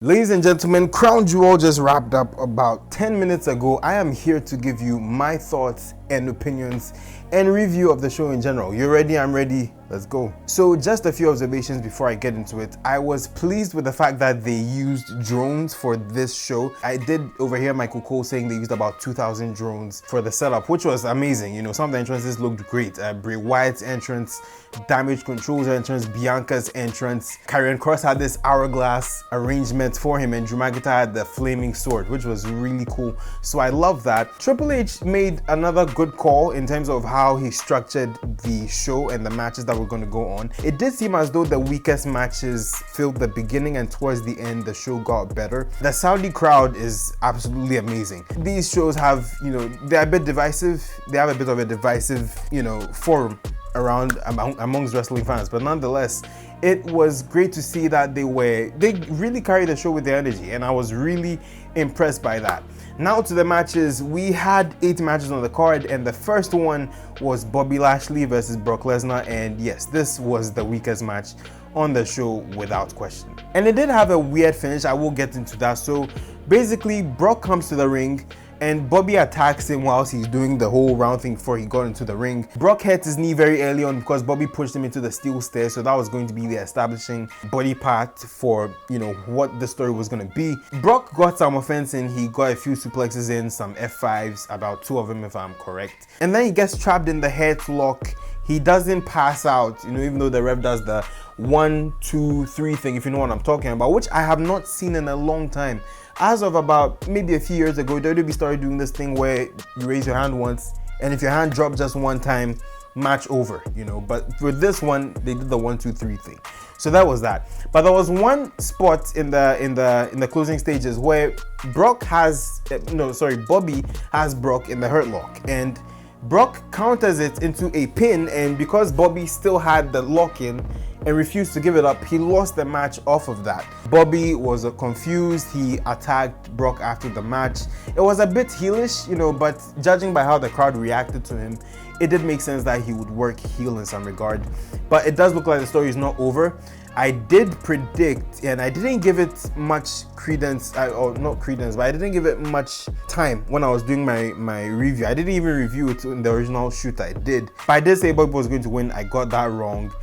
Ladies and gentlemen, Crown Jewel just wrapped up about 10 minutes ago. I am here to give you my thoughts and opinions and review of the show in general. You ready? I'm ready. Let's go. So just a few observations before I get into it. I was pleased with the fact that they used drones for this show. I did overhear Michael Cole saying they used about 2,000 drones for the setup, which was amazing. You know, some of the entrances looked great. Bray Wyatt's entrance, Damage Control's entrance, Bianca's entrance. Karrion Kross had this hourglass arrangement for him, and Drew McIntyre had the flaming sword, which was really cool. So I love that. Triple H made another good call in terms of how he structured the show and the matches that were going to go on. It did seem as though the weakest matches filled the beginning, and towards the end the show got better. The Saudi crowd is absolutely amazing. These shows have, you know, they're a bit divisive. They have a bit of a divisive, you know, forum around amongst wrestling fans, but nonetheless it was great to see that they really carried the show with their energy, and I was really impressed by that. Now to the matches. We had 8 matches on the card, and the first one was Bobby Lashley versus Brock Lesnar, and yes, this was the weakest match on the show without question. And it did have a weird finish. I will get into that. So basically, Brock comes to the ring and Bobby attacks him whilst he's doing the whole round thing before he got into the ring. Brock hurt his knee very early on because Bobby pushed him into the steel stairs, so that was going to be the establishing body part for, you know, what the story was going to be. Brock got some offense in. He got a few suplexes in, some F5s, about 2 of them if I'm correct. And then he gets trapped in the headlock. He doesn't pass out, you know, even though the ref does the 1, 2, 3 thing, if you know what I'm talking about, which I have not seen in a long time. As of about maybe a few years ago, WWE started doing this thing where you raise your hand once, and if your hand dropped just one time, match over, you know. But for this one, they did the 1, 2, 3 thing. So that was that. But there was one spot in the closing stages where Bobby has Brock in the hurt lock, and Brock counters it into a pin, and because Bobby still had the lock in and refused to give it up, he lost the match off of that. Bobby was confused. He attacked Brock after the match. It was a bit heelish, you know, but judging by how the crowd reacted to him, it did make sense that he would work heel in some regard. But it does look like the story is not over. I did predict, and I didn't give it much credence, or not credence, but I didn't give it much time when I was doing my review. I didn't even review it in the original shoot I did. But I did say Bobby was going to win. I got that wrong.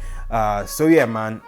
So yeah, man,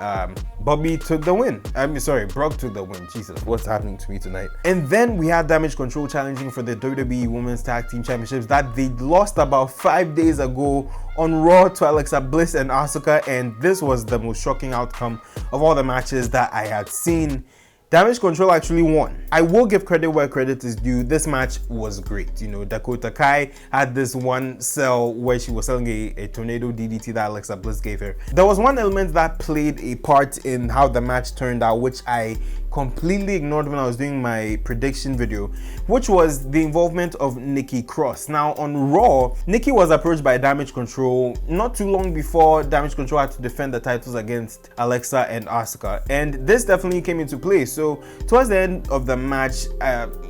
Bobby took the win. Brock took the win. Jesus, what's happening to me tonight? And then we had Damage Control challenging for the WWE Women's Tag Team Championships that they lost about 5 days ago on Raw to Alexa Bliss and Asuka, and this was the most shocking outcome of all the matches that I had seen. Damage Control actually won. I will give credit where credit is due. This match was great. You know, Dakota Kai had this one sell where she was selling a tornado DDT that Alexa Bliss gave her. There was one element that played a part in how the match turned out, which I completely ignored when I was doing my prediction video, which was the involvement of Nikki Cross. Now on Raw, Nikki was approached by Damage Control not too long before Damage Control had to defend the titles against Alexa and Asuka, and this definitely came into play. So towards the end of the match,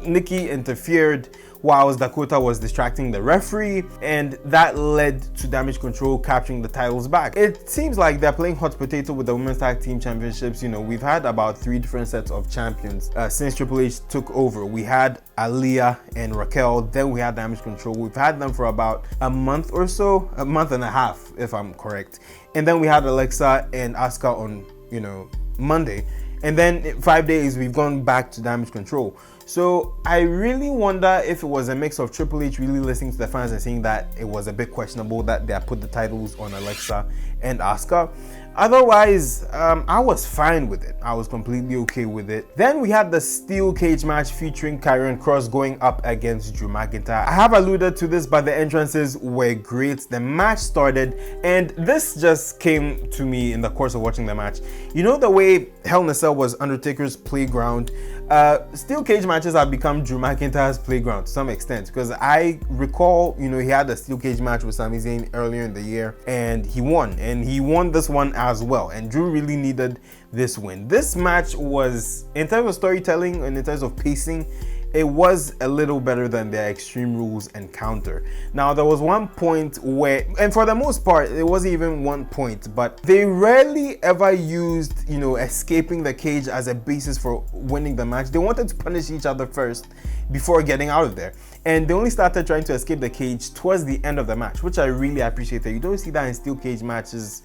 Nikki interfered whilst Dakota was distracting the referee, and that led to Damage Control capturing the titles back. It seems like they're playing hot potato with the Women's Tag Team Championships. You know, we've had about 3 different sets of champions since Triple H took over. We had Aaliyah and Raquel, then we had Damage Control. We've had them for about a month or so, a month and a half if I'm correct. And then we had Alexa and Asuka on, you know, Monday. And then in 5 days, we've gone back to Damage Control. So I really wonder if it was a mix of Triple H really listening to the fans and saying that it was a bit questionable that they had put the titles on Alexa and Asuka. Otherwise, I was fine with it. I was completely okay with it. Then we had the steel cage match featuring Karrion Kross going up against Drew McIntyre. I have alluded to this, but the entrances were great. The match started, and this just came to me in the course of watching the match. You know the way Hell in a Cell was Undertaker's playground? Steel cage matches have become Drew McIntyre's playground to some extent, because I recall, you know, he had a steel cage match with Sami Zayn earlier in the year, and he won this one as well, and Drew really needed this win. This match was, in terms of storytelling and in terms of pacing, it was a little better than their Extreme Rules encounter. Now, there was one point where, and for the most part, it wasn't even one point, but they rarely ever used, escaping the cage as a basis for winning the match. They wanted to punish each other first before getting out of there. And they only started trying to escape the cage towards the end of the match, which I really appreciated. You don't see that in steel cage matches,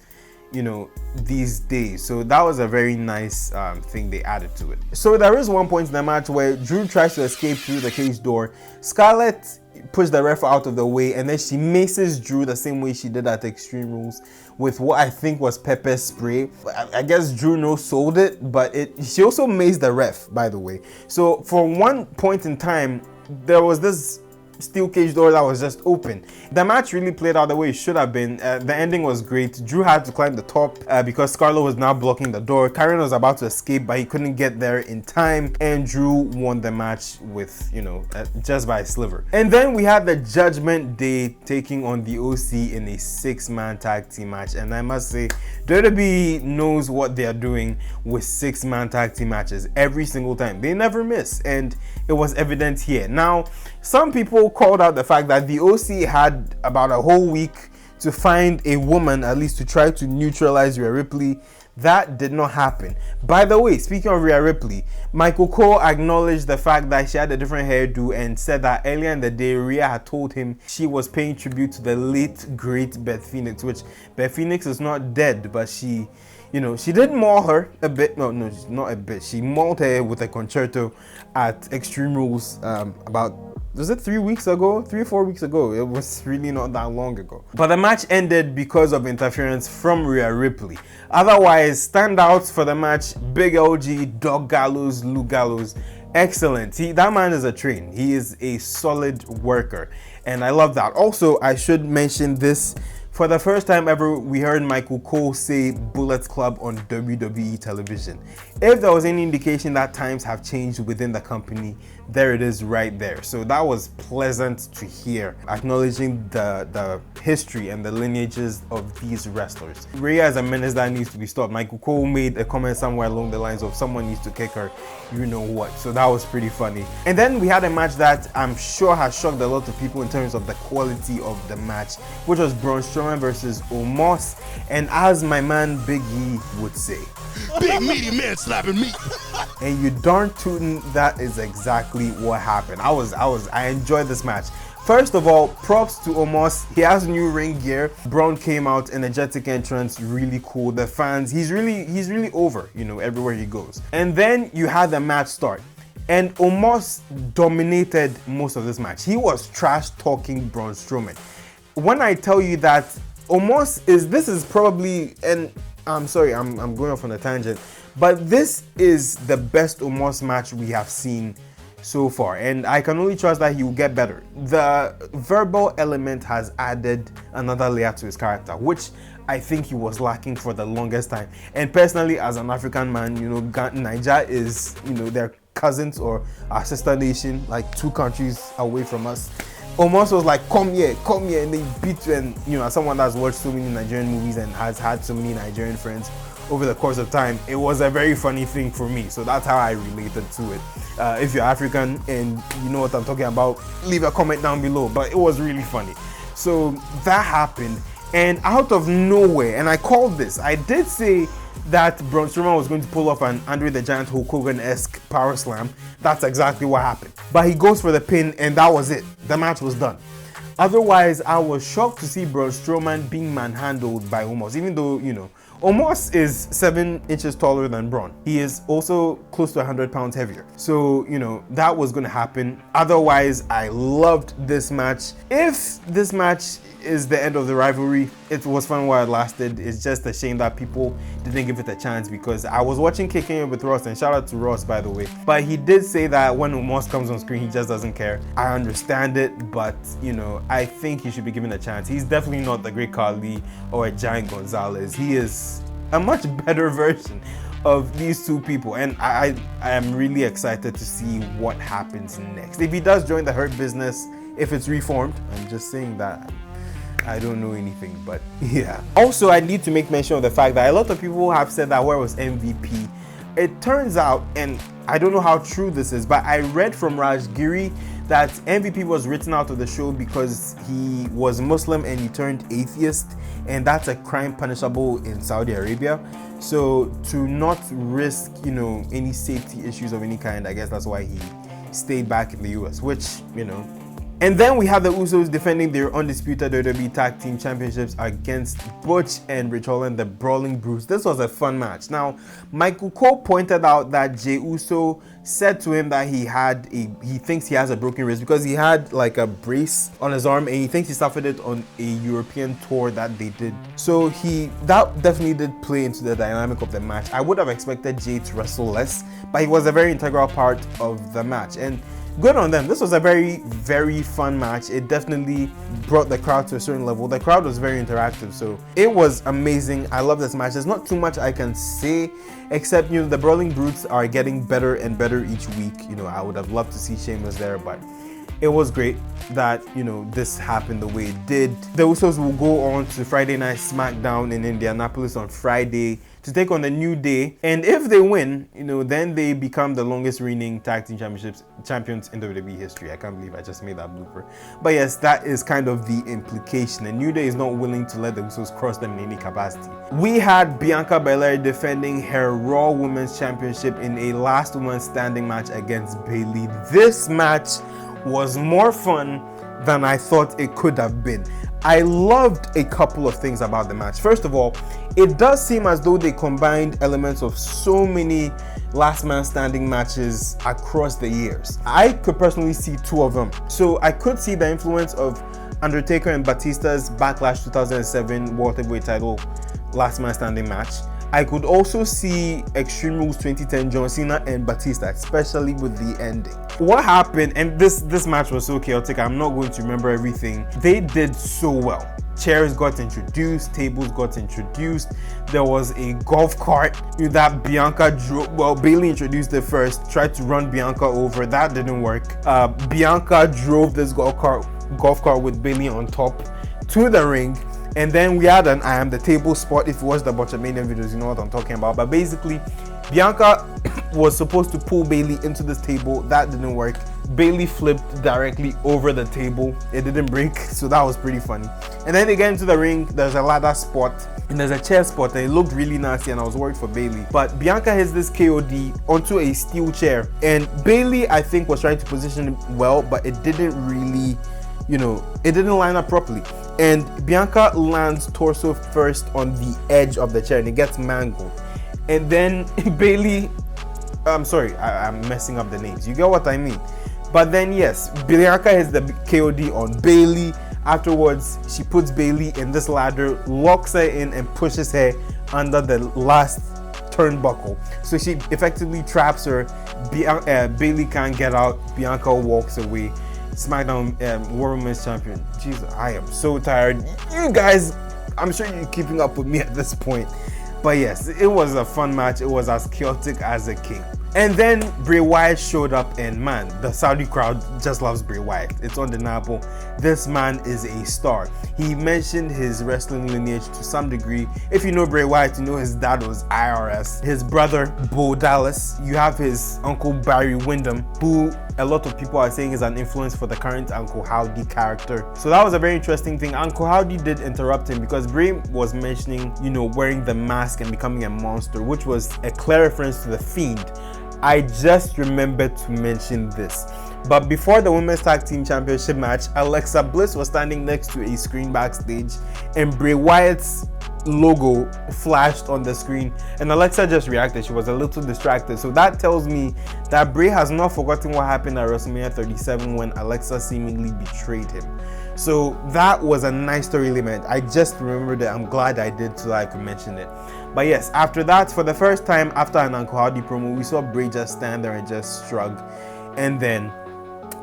these days. So that was a very nice thing they added to it. So there is one point in the match where Drew tries to escape through the cage door. Scarlett pushed the ref out of the way, and then she maces Drew the same way she did at Extreme Rules with what I think was pepper spray. I guess Drew no-sold it, but she also maced the ref, by the way. So for one point in time, there was this steel cage door that was just open. The match really played out the way it should have been. The ending was great. Drew had to climb the top because Scarlett was now blocking the door. Karen was about to escape, but he couldn't get there in time, and Drew won the match with, just by a sliver. And then we had the Judgment Day taking on the OC in a 6-man tag team match, and I must say, WWE knows what they are doing with 6-man tag team matches every single time. They never miss, and it was evident here. Now, some people called out the fact that the OC had about a whole week to find a woman, at least to try to neutralize Rhea Ripley. That did not happen. By the way, speaking of Rhea Ripley, Michael Cole acknowledged the fact that she had a different hairdo and said that earlier in the day, Rhea had told him she was paying tribute to the late, great Beth Phoenix, which Beth Phoenix is not dead, but she did maul her a bit. No, not a bit. She mauled her with a concerto at Extreme Rules was it 3 weeks ago? 3 or 4 weeks ago. It was really not that long ago. But the match ended because of interference from Rhea Ripley. Otherwise, standouts for the match, Big LG, Doc Gallows, Luke Gallows. Excellent. That man is a train. He is a solid worker, and I love that. Also, I should mention this. For the first time ever, we heard Michael Cole say Bullet Club on WWE television. If there was any indication that times have changed within the company, there it is right there. So that was pleasant to hear, acknowledging the history and the lineages of these wrestlers. Rhea is a menace that needs to be stopped. Michael Cole made a comment somewhere along the lines of someone needs to kick her, you know what. So that was pretty funny. And then we had a match that I'm sure has shocked a lot of people in terms of the quality of the match, which was Braun Strowman versus Omos. And as my man Big E would say, big meaty man slapping me. And you darn tootin', that is exactly what happened. I enjoyed this match. First of all, props to Omos. He has new ring gear. Braun came out, energetic entrance, really cool. The fans, he's really over, everywhere he goes. And then you had the match start, and Omos dominated most of this match. He was trash talking Braun Strowman. When I tell you that this is probably, and I'm sorry, I'm going off on a tangent, but this is the best Omos match we have seen so far, and I can only trust that he will get better. The verbal element has added another layer to his character, which I think he was lacking for the longest time. And personally, as an African man, Nigeria is, their cousins or our sister nation, like 2 countries away from us. Omos was like, come here, and they beat you. And as someone that's watched so many Nigerian movies and has had so many Nigerian friends over the course of time, it was a very funny thing for me. So that's how I related to it. If you're African and you know what I'm talking about, leave a comment down below. But it was really funny. So that happened, and out of nowhere, and I called this, I did say that Braun Strowman was going to pull off an Andre the Giant Hulk Hogan-esque power slam. That's exactly what happened. But he goes for the pin, and that was it. The match was done. Otherwise, I was shocked to see Braun Strowman being manhandled by Omos, even though, Omos is 7 inches taller than Braun. He is also close to 100 pounds heavier. So, that was going to happen. Otherwise, I loved this match. If this match is the end of the rivalry, it was fun while it lasted. It's just a shame that people didn't give it a chance, because I was watching Kicking It with Ross, and shout out to Ross, by the way. But he did say that when Omos comes on screen, he just doesn't care. I understand it, but, I think he should be given a chance. He's definitely not the Great Khali or a Giant Gonzalez. He is a much better version of these 2 people, and I am really excited to see what happens next. If he does join the Hurt Business, if it's reformed, I'm just saying that. I don't know anything, but yeah. Also, I need to make mention of the fact that a lot of people have said that where was MVP? It turns out, and I don't know how true this is, but I read from Rajgiri that MVP was written out of the show because he was Muslim and he turned atheist, and that's a crime punishable in Saudi Arabia. So to not risk, any safety issues of any kind, I guess that's why he stayed back in the US, which, And then we have the Usos defending their undisputed WWE Tag Team Championships against Butch and Rich Holland, the Brawling Brutes. This was a fun match. Now, Michael Cole pointed out that Jey Uso said to him that he thinks he has a broken wrist because he had like a brace on his arm, and he thinks he suffered it on a European tour that they did. So that definitely did play into the dynamic of the match. I would have expected Jey to wrestle less, but he was a very integral part of the match, and good on them. This was a very, very fun match. It definitely brought the crowd to a certain level. The crowd was very interactive, so it was amazing. I love this match. There's not too much I can say, except, the Brawling Brutes are getting better and better each week. I would have loved to see Sheamus there, but it was great that, this happened the way it did. The Usos will go on to Friday Night SmackDown in Indianapolis on Friday to take on the New Day, and if they win, then they become the longest reigning tag team champions in WWE history. I can't believe I just made that blooper, but yes, that is kind of the implication. The New Day is not willing to let the Usos cross them in any capacity. We had Bianca Belair defending her Raw Women's Championship in a last woman standing match against Bayley. This match was more fun than I thought it could have been. I loved a couple of things about the match. First of all, it does seem as though they combined elements of so many last man standing matches across the years. I could personally see two of them. So I could see the influence of Undertaker and Batista's Backlash 2007 World Heavyweight title last man standing match. I could also see Extreme Rules 2010 John Cena and Batista, especially with the ending. What happened, and this match was so chaotic, I'm not going to remember everything. They did so well. Chairs got introduced, tables got introduced. There was a golf cart that Bianca drove. Well, Bayley introduced it first, tried to run Bianca over. That didn't work. Bianca drove this golf cart with Bayley on top to the ring. And then we had an I am the table spot. If you watch the Botchamania videos, you know what I'm talking about. But basically, Bianca was supposed to pull Bayley into this table. That didn't work. Bayley flipped directly over the table. It didn't break, so that was pretty funny. And then they get into the ring. There's a ladder spot and there's a chair spot, and it looked really nasty, and I was worried for Bayley. But Bianca hits this KOD onto a steel chair, and Bayley, I think, was trying to position it well, but it didn't really, it didn't line up properly. And Bianca lands torso first on the edge of the chair, and it gets mangled. And then Bayley, I'm sorry, I'm messing up the names. You get what I mean? But then yes, Bianca has the KOD on Bayley. Afterwards, she puts Bayley in this ladder, locks her in, and pushes her under the last turnbuckle. So she effectively traps her. Bayley can't get out. Bianca walks away. SmackDown World Women's Champion. Jesus, I am so tired. You guys, I'm sure you're keeping up with me at this point. But yes, it was a fun match. It was as chaotic as it came. And then Bray Wyatt showed up, and man, the Saudi crowd just loves Bray Wyatt. It's undeniable. This man is a star. He mentioned his wrestling lineage to some degree. If you know Bray Wyatt, you know his dad was IRS. His brother, Bo Dallas. You have his uncle, Barry Windham, who a lot of people are saying is an influence for the current Uncle Howdy character. So that was a very interesting thing. Uncle Howdy did interrupt him because Bray was mentioning, wearing the mask and becoming a monster, which was a clear reference to The Fiend. I just remembered to mention this. But before the Women's Tag Team Championship match, Alexa Bliss was standing next to a screen backstage, and Bray Wyatt's logo flashed on the screen, and Alexa just reacted. She was a little distracted. So that tells me that Bray has not forgotten what happened at WrestleMania 37 when Alexa seemingly betrayed him. So that was a nice story element. I just remembered it. I'm glad I did so I could mention it. But yes, after that, for the first time after an Uncle Howdy promo, we saw Bray just stand there and just shrug. And then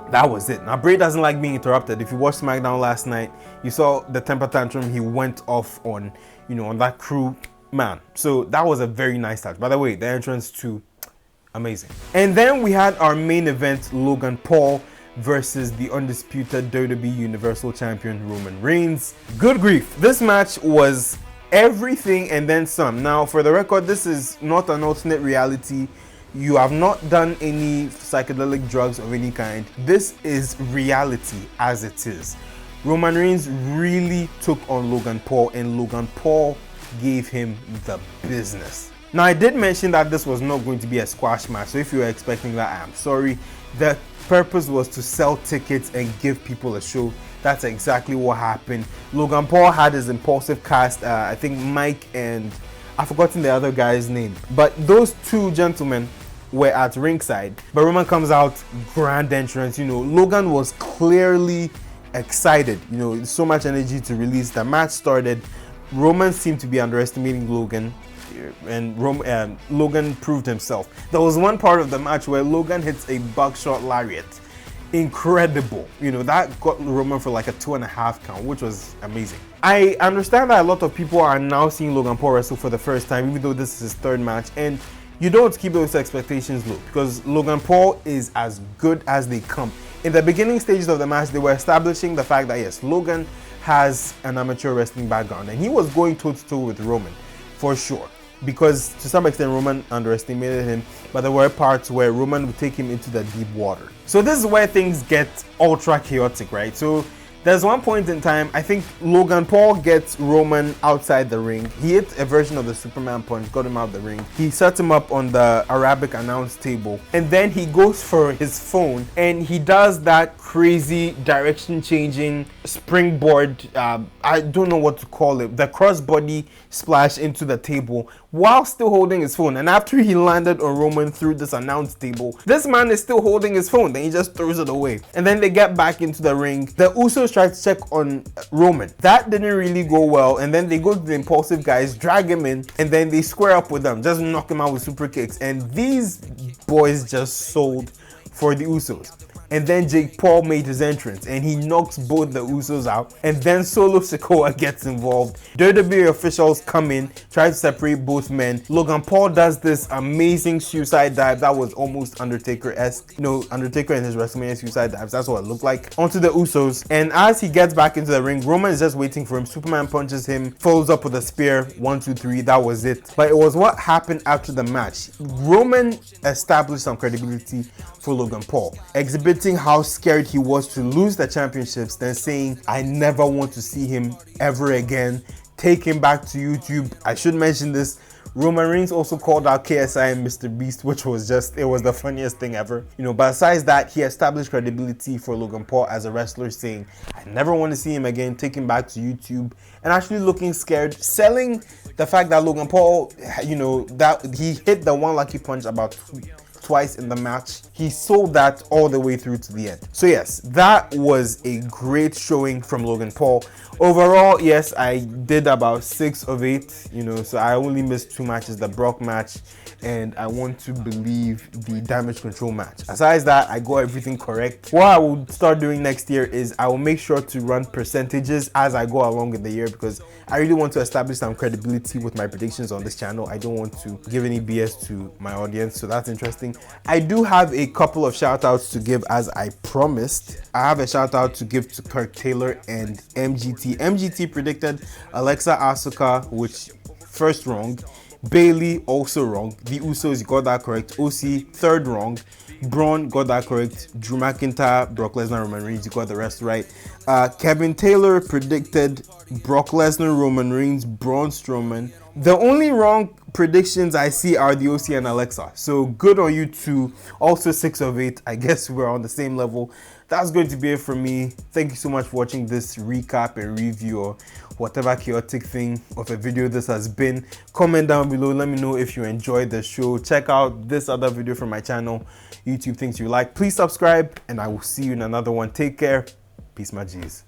that was it. Now, Bray doesn't like being interrupted. If you watched SmackDown last night, you saw the temper tantrum he went off on, on that crew, man. So that was a very nice touch. By the way, the entrance too, amazing. And then we had our main event, Logan Paul versus the undisputed WWE Universal Champion Roman Reigns. Good grief. This match was everything and then some. Now, for the record, this is not an alternate reality. You have not done any psychedelic drugs of any kind. This is reality as it is. Roman Reigns really took on Logan Paul, and Logan Paul gave him the business. Now, I did mention that this was not going to be a squash match, so if you were expecting that, I'm sorry. The purpose was to sell tickets and give people a show. That's exactly what happened. Logan Paul had his impulsive cast, I think Mike and I've forgotten the other guy's name, but those two gentlemen were at ringside. But Roman comes out, grand entrance. Logan was clearly excited. So much energy to release. The match started. Roman seemed to be underestimating Logan, and Logan proved himself. There was one part of the match where Logan hits a buckshot lariat. Incredible. That got Roman for like a 2.5 count, which was amazing. I understand that a lot of people are now seeing Logan Paul wrestle for the first time, even though this is his third match, and you don't keep those expectations low, because Logan Paul is as good as they come. In the beginning stages of the match, they were establishing the fact that yes, Logan has an amateur wrestling background, and he was going toe-to-toe with Roman for sure, because to some extent Roman underestimated him, but there were parts where Roman would take him into the deep water. So this is where things get ultra chaotic, right? So there's one point in time, I think Logan Paul gets Roman outside the ring. He hit a version of the Superman punch, got him out the ring. He set him up on the Arabic announce table, and then he goes for his phone and he does that crazy direction changing springboard, I don't know what to call it, the crossbody splash into the table while still holding his phone. And after he landed on Roman through this announce table, this man is still holding his phone, then he just throws it away. And then they get back into the ring. The Usos try to check on Roman. That didn't really go well, and then they go to the impulsive guys, drag him in, and then they square up with them, just knock him out with super kicks. And these boys just sold for the Usos. And then Jake Paul made his entrance and he knocks both the Usos out, and then Solo Sikoa gets involved. WWE officials come in, try to separate both men. Logan Paul does this amazing suicide dive that was almost Undertaker-esque. Undertaker and his WrestleMania suicide dives, that's what it looked like, onto the Usos. And as he gets back into the ring, Roman is just waiting for him. Superman punches him, follows up with a spear, 1, 2, 3, that was it. But it was what happened after the match. Roman established some credibility for Logan Paul, exhibiting how scared he was to lose the championships, then saying, I never want to see him ever again. Take him back to YouTube. I should mention this, Roman Reigns also called out KSI and Mr. Beast, which was it was the funniest thing ever. But besides that, he established credibility for Logan Paul as a wrestler, saying, I never want to see him again, take him back to YouTube, and actually looking scared, selling the fact that Logan Paul, that he hit the one lucky punch about twice in the match. He sold that all the way through to the end. So yes, that was a great showing from Logan Paul. Overall, yes, I did about 6 of 8, so I only missed 2 matches, the Brock match, and I want to believe the Damage Control match. Aside that, I got everything correct. What I will start doing next year is I will make sure to run percentages as I go along in the year, because I really want to establish some credibility with my predictions on this channel. I don't want to give any BS to my audience, so that's interesting. I do have a couple of shout outs to give, as I promised. I have a shout out to give to Kirk Taylor and MGT. MGT predicted Alexa Asuka, which first wrong. Bayley also wrong. The Usos got that correct. OC third wrong. Braun got that correct. Drew McIntyre, Brock Lesnar, Roman Reigns, you got the rest right. Kevin Taylor predicted Brock Lesnar, Roman Reigns, Braun Strowman. The only wrong predictions I see are the OC and Alexa. So good on you two. Also 6 of 8. I guess we're on the same level. That's going to be it from me. Thank you so much for watching this recap and review, or whatever chaotic thing of a video this has been. Comment down below. Let me know if you enjoyed the show. Check out this other video from my channel, YouTube Things You Like. Please subscribe, and I will see you in another one. Take care. Peace, my G's.